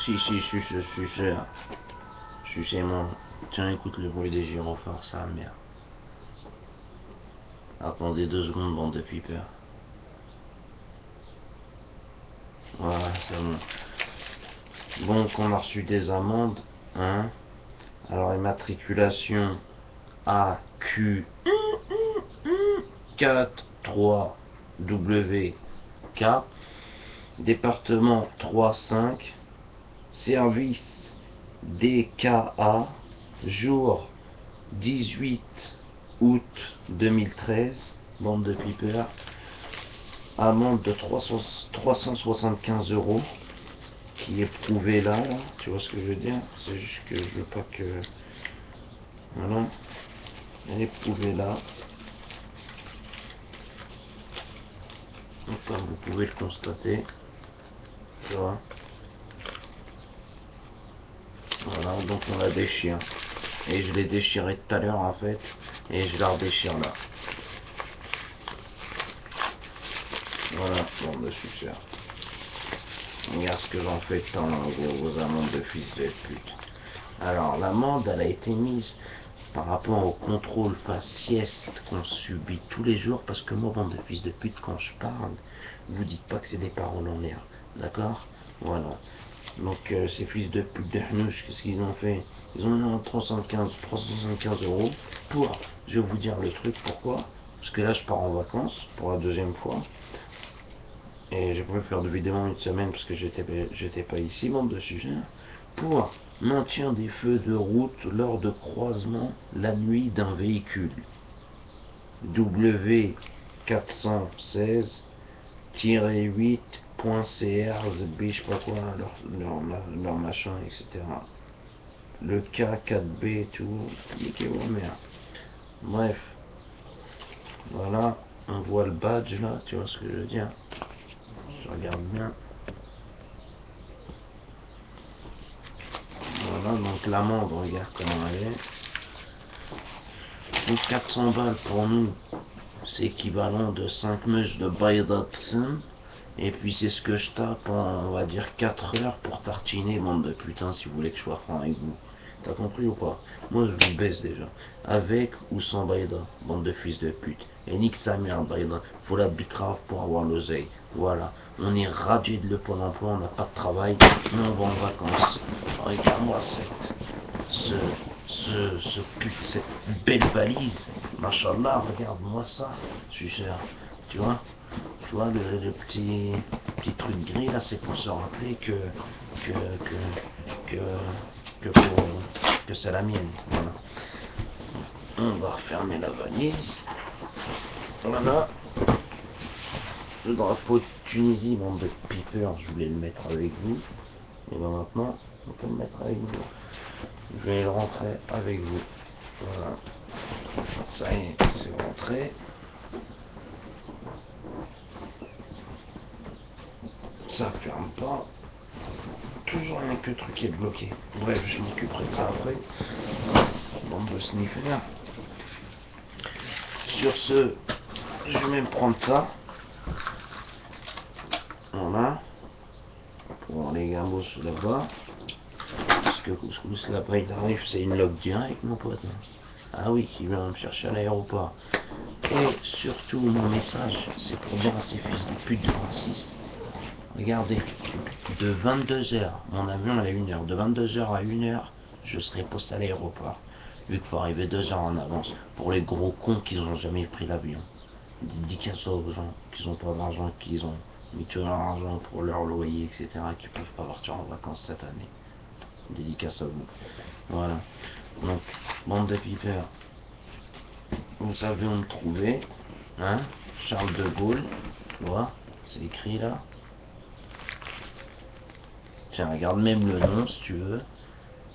Si, je suis cher. Je suis chez moi. Tiens, écoute le bruit des gyrophares, ça merde. Attendez 2 secondes, bande de pipeurs. Voilà, c'est bon. Donc, on a reçu des amendes, hein. Alors, immatriculation AQ 43WK, département 35, service DKA, jour 18 août 2013, bande de pipeurs, amende de 375 € qui est prouvée là, tu vois ce que je veux dire, c'est juste que je veux pas que, voilà, elle est prouvée là, donc comme vous pouvez le constater, tu vois, voilà, donc on la déchire, et je l'ai déchiré tout à l'heure en fait, et je la redéchire là, voilà, bon de super. Regarde ce que j'en fais de temps, vos amendes de fils de pute. Alors, l'amende, elle a été mise par rapport au contrôle faciès qu'on subit tous les jours, parce que moi, bande de fils de pute, quand je parle, vous dites pas que c'est des paroles en l'air, d'accord? Voilà. Donc, ces fils de pute de hnouch, qu'est-ce qu'ils ont fait? Ils ont mis 375 € pour, je vais vous dire le truc, pourquoi? Parce que là, je pars en vacances pour la 2e fois. Et j'ai voulu faire de vidéo une semaine parce que j'étais pas ici, bande de sujets, pour maintien des feux de route lors de croisement la nuit d'un véhicule W416-8.CRZB, je sais pas quoi, leur machin, etc. Le K4B, tout, niquez-vous merde. Bref, voilà, on voit le badge là, tu vois ce que je veux dire. Je regarde bien. Voilà, donc l'amende, regarde comment elle est. Donc 400 balles pour nous, c'est équivalent de 5 mèches de Baydatsin. Et puis c'est ce que je tape en, on va dire, 4 heures pour tartiner, bande de putain, si vous voulez que je sois franc avec vous. T'as compris ou pas? Moi je vous baisse déjà. Avec ou sans Bayda, bande de fils de pute. Et nique sa mère, Bayda. Faut la bicrave pour avoir l'oseille. Voilà. On est radié de le Pôle emploi, on n'a pas de travail, mais on va en vacances. Regarde-moi cette belle valise. Machallah, regarde-moi ça. Je suis cher. Tu vois? Tu vois, le petit truc gris là, c'est pour se rappeler que c'est la mienne. Voilà. On va refermer la valise. Voilà. Le drapeau de Tunisie, bande de pipeurs, je voulais le mettre avec vous. Et bien maintenant, on peut le mettre avec vous. Je vais le rentrer avec vous. Voilà. Ça y est, c'est rentré. Ça ferme pas. Toujours rien que le truc est bloqué. Bref, je m'occuperai de ça après. Bande de sniffers. Sur ce, je vais même prendre ça. Voilà. Pour les gambos là-bas. Parce que couscous là-bas il arrive, c'est une log direct mon pote. Ah oui, il vient me chercher à l'aéroport. Et surtout mon message, c'est pour dire à ces fils de pute de racistes. Regardez, de 22h, mon avion est à 1h, de 22h à 1h, je serai posté à l'aéroport. Vu qu'il faut arriver 2 heures en avance. Pour les gros cons qui n'ont jamais pris l'avion. Dédicace aux gens qui n'ont pas d'argent, qui ont mis tout leur argent pour leur loyer, etc., qui ne peuvent pas partir en vacances cette année. Dédicace à vous. Voilà. Donc, bande de pipeurs, vous savez où me trouver. Hein? Charles de Gaulle. Tu vois? C'est écrit là. Tiens, regarde même le nom si tu veux.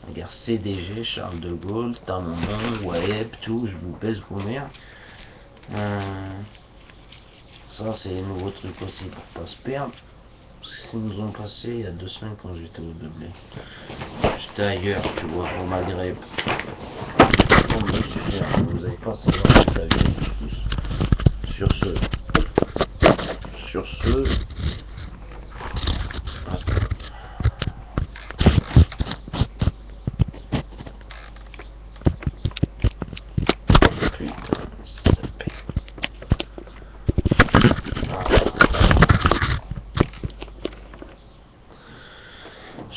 Regarde CDG, Charles de Gaulle, t'as mon nom, Web, tout, je vous baisse vos mères. Ça, c'est les nouveaux trucs aussi pour pas se perdre. Parce que ça nous ont passé il y a 2 semaines quand j'étais au Deblé. J'étais ailleurs, tu vois, au Maghreb. Vous avez pas savoir que l'avion tous. Sur ce,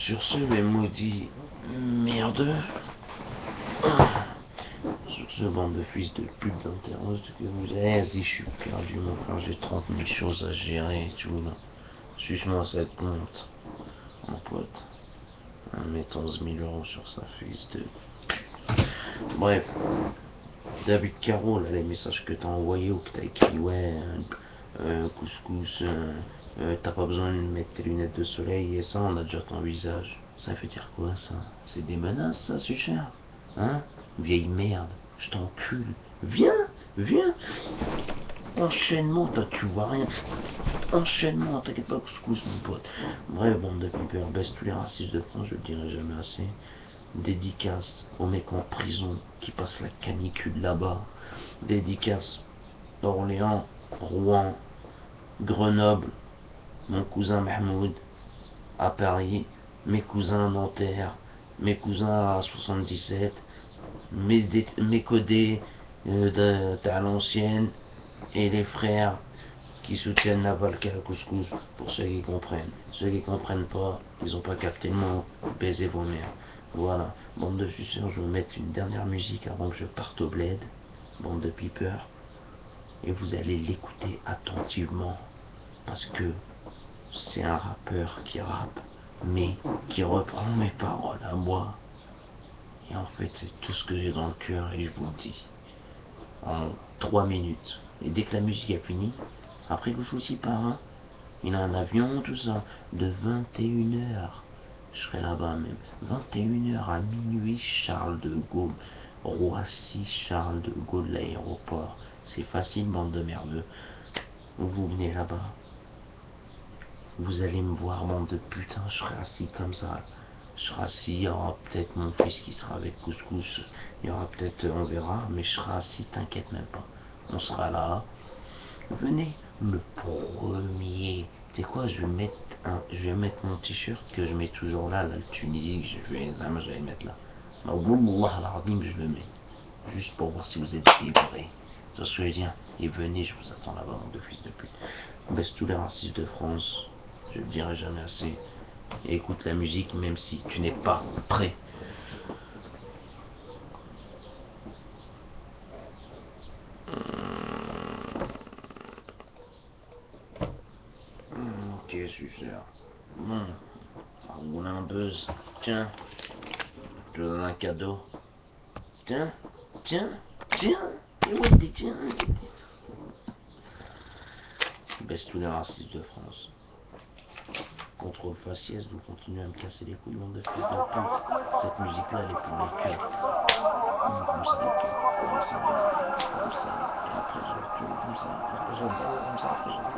Sur ce, mes maudits merdeux. Sur ce, bande de fils de pute d'internet que vous avez, vas-y, je suis perdu, mon frère, j'ai 30 000 choses à gérer et tout, là. Suce-moi cette compte, mon pote. En mettant 11 000 € sur sa fils de... Bref. David Caro, là, les messages que t'as envoyés ou que t'as écrit, ouais, couscous, t'as pas besoin de mettre tes lunettes de soleil et ça, on a déjà ton visage. Ça veut dire quoi, ça? C'est des menaces, ça, c'est cher? Hein? Vieille merde, je t'encule. Viens, viens. Enchaînement, tu vois rien. Enchaînement, t'inquiète pas, couscous, mon pote. Bref, bande de pipeurs, baisse tous les racistes de France, je le dirai jamais assez. Dédicace aux mecs en prison qui passent la canicule là-bas. Dédicace d'Orléans, Rouen, Grenoble, mon cousin Mahmoud à Paris, mes cousins à Nanterre, mes cousins à 77, mes codés à l'ancienne et les frères qui soutiennent la Valka couscous pour ceux qui comprennent. Ceux qui comprennent pas, ils ont pas capté le mot, baisez vos mères. Voilà, bande de suceurs, je vais vous mettre une dernière musique avant que je parte au bled, bande de pipeurs, et vous allez l'écouter attentivement, parce que c'est un rappeur qui rappe, mais qui reprend mes paroles à moi. Et en fait, c'est tout ce que j'ai dans le cœur, et je vous le dis, en 3 minutes. Et dès que la musique est finie, après que je vous y pars, hein, il a un avion, tout ça, de 21h. Je serai là-bas même. 21h à minuit, Charles de Gaulle. Roissy, Charles de Gaulle, l'aéroport. C'est facile, bande de merdeux. Vous venez là-bas. Vous allez me voir, bande de putain, je serai assis comme ça. Je serai assis, il y aura peut-être mon fils qui sera avec couscous. Il y aura peut-être, on verra, mais je serai assis, t'inquiète même pas. On sera là. Venez, le premier. Tu sais quoi, je vais mettre mon t-shirt que je mets toujours là, le Tunisie, que j'ai fait examen, je vais le mettre là. Mais Wallah al-Azim, je le mets. Juste pour voir si vous êtes délivrés. C'est ce que je veux dire. Et venez, je vous attends là-bas, mon deux fils de pute. Baisse tous les racistes de France. Je le dirai jamais assez. Et écoute la musique, même si tu n'es pas prêt. Ok, super. Bon, ça roule un buzz. Tiens, je te donne un cadeau. Tiens, tiens, tiens. Et ouais, tiens. Baisse tous les racistes de France. Contrôle faciès, vous continuez à me casser les couilles, bande de fils de pute. Cette musique-là, elle est pour les cœurs. Comme ça, les cœurs. Comme ça, comme ça. Et après, je recule, comme ça. Après, je redors, comme ça. Après, je recule.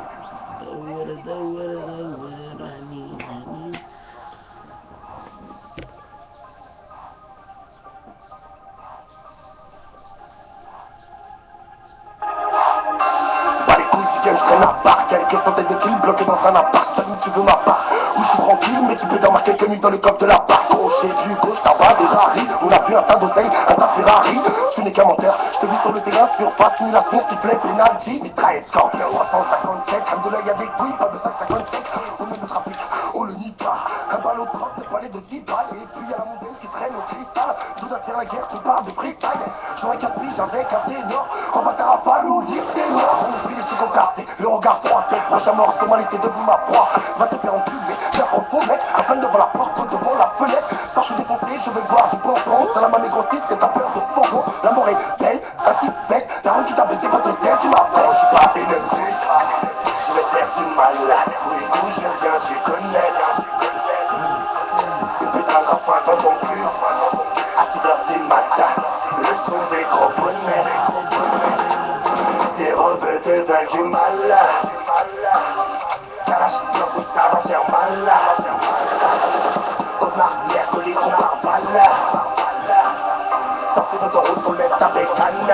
Quelques centaines de kills bloqués dans un appart, salut tu veux ma part. Où je suis tranquille, mais tu peux dormir quelques nuits dans le coffre de la part. Crochet du gauche, ça va des raris. On a vu un tas d'oseilles, un tas de Ferrari. Ce n'est qu'un menteur, je te vis sur le terrain, surface, ni la course, il plaît, penalty. Mitraillette, scorpion, 357, Alhamdoulilah, y'a des couilles, pas de 557. On met le trafic, oh le nika. Un ballon propre, des palais de 10 balles. Et puis y'a la mondaine qui traîne au cristal. Tout attire la guerre, qui part de freestyle. J'aurais qu'à prix, j'avais qu'un ténor. On va à pas nous dire que c'est mort. On oublie les secondes cartes, le regard froid, tête proche à mort. Comment laisser debout ma proie? Va te faire enculer, faire profond, mec. À peine devant la porte, devant la fenêtre. Quand je suis défoncé, je vais voir du bonbon. Ça la main négrotique, c'est ta peur de bonbon. La mort est belle, satisfaite. La rue qui t'a baissé, pas de tête, tu m'appelles. Je suis pas une pute, je vais faire du malade. Oui, d'où je viens, tu connais. Tu peux t'en enfin dans ton cul. À 6h du matin, le son des gros bonnets. Tes robes deviennent du malade. Carachine, ça va faire mal. Comme l'arrière, que les gros par balle. Sortez de ton route, on laisse ta bécane.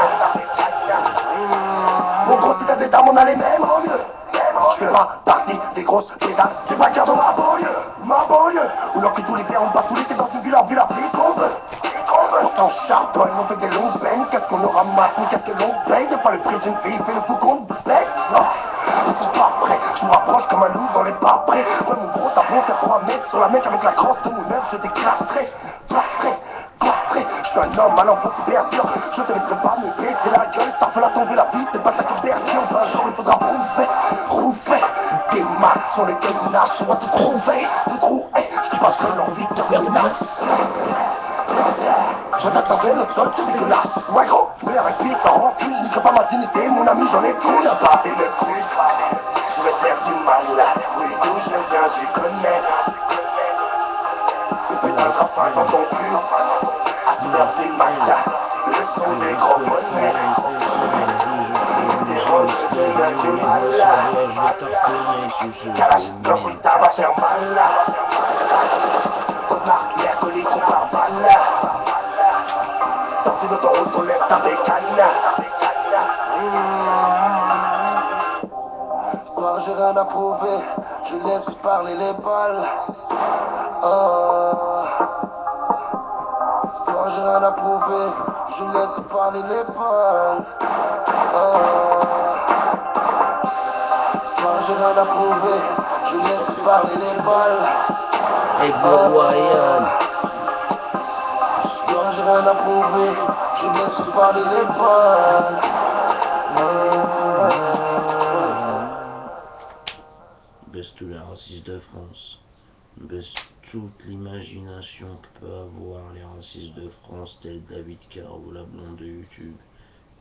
Mon gros, si t'as des dames, on a les mêmes en mieux. Je fais pas partie des grosses pétales. C'est pas dire de ma banlieue. Où l'on tous les biens, on bat tous les dans une ville, en ville à tombe. Pourtant charbonne, on fait des longues peines. Qu'est-ce qu'on nous ramasse, mais qu'est-ce que l'on paye? Des fois le prix d'une fille fait le fou qu'on bec. Non, ils sont pas prêts, je me rapproche comme un loup dans les pas prêt. Ouais mon gros, t'as beau faire 3 mètres sur la mec avec la crosse de mon œuvre, je t'éclaterai. Je suis un homme à l'enfant super dur. Je te laisserai pas me baisser la gueule. Ça fait la tomber la vie, c'est pas ta conversion. Un jour il faudra prouver des maths sur lesquels il nage. On va te trouver. Je te passerai l'envie de te faire nasse. Je t'attendais le sol, c'est dégueulasse. Ouais gros, mais avec piste en rancune, je niquerai pas ma dignité. Mon ami, j'en ai tout là-bas. Et le truc, je vais faire du mal là. Oui, d'où je viens, tu connais. C'est un rafale dans ton cul. Merci Magda, le son des gros bonnets. Des roses de la Jumala. Kalachnikov, oui, ça va faire mal là. Marc, Mercoli, on part balle là. Sorti de ton route, on lève ta bécane. Soir, j'ai rien à prouver, je laisse parler les balles. Soir, j'ai rien à prouver, je laisse parler les balles. Soir, j'ai rien à prouver, je laisse parler les balles. Et Royal. Soir, j'ai rien à prouver, je laisse parler les balles. Baisse tous les racistes de France. Baisse toute l'imagination que peut avoir les racistes de France, tels David Carr ou la blonde de YouTube,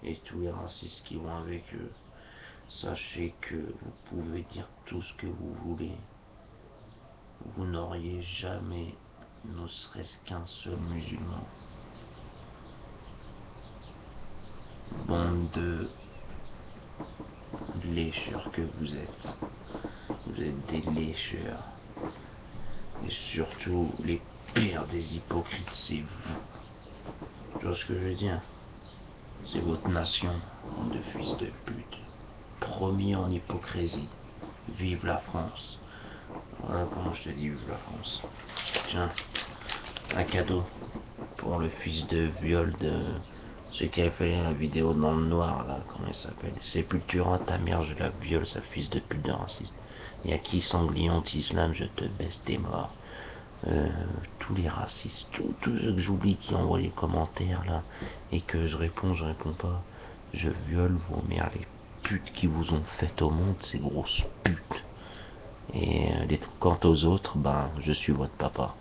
et tous les racistes qui vont avec eux. Sachez que vous pouvez dire tout ce que vous voulez. Vous n'auriez jamais, ne serait-ce qu'un seul musulman. Bande de lécheurs que vous êtes. Vous êtes des lécheurs. Et surtout, les pires des hypocrites, c'est vous. Tu vois ce que je veux dire? C'est votre nation de fils de pute. Promis en hypocrisie. Vive la France. Voilà comment je te dis, vive la France. Tiens, un cadeau pour le fils de viol de celui qui avait fait la vidéo dans le noir, là, comment il s'appelle? Sépultura, ta mère, je la viole, sa fils de pute de raciste. Y'a qui sanglion d'islam, je te baisse des morts. Tous les racistes, tous ceux que j'oublie qui envoient les commentaires là, et que je réponds pas, je viole vos mères, les putes qui vous ont faites au monde, ces grosses putes. Et quant aux autres, ben, je suis votre papa.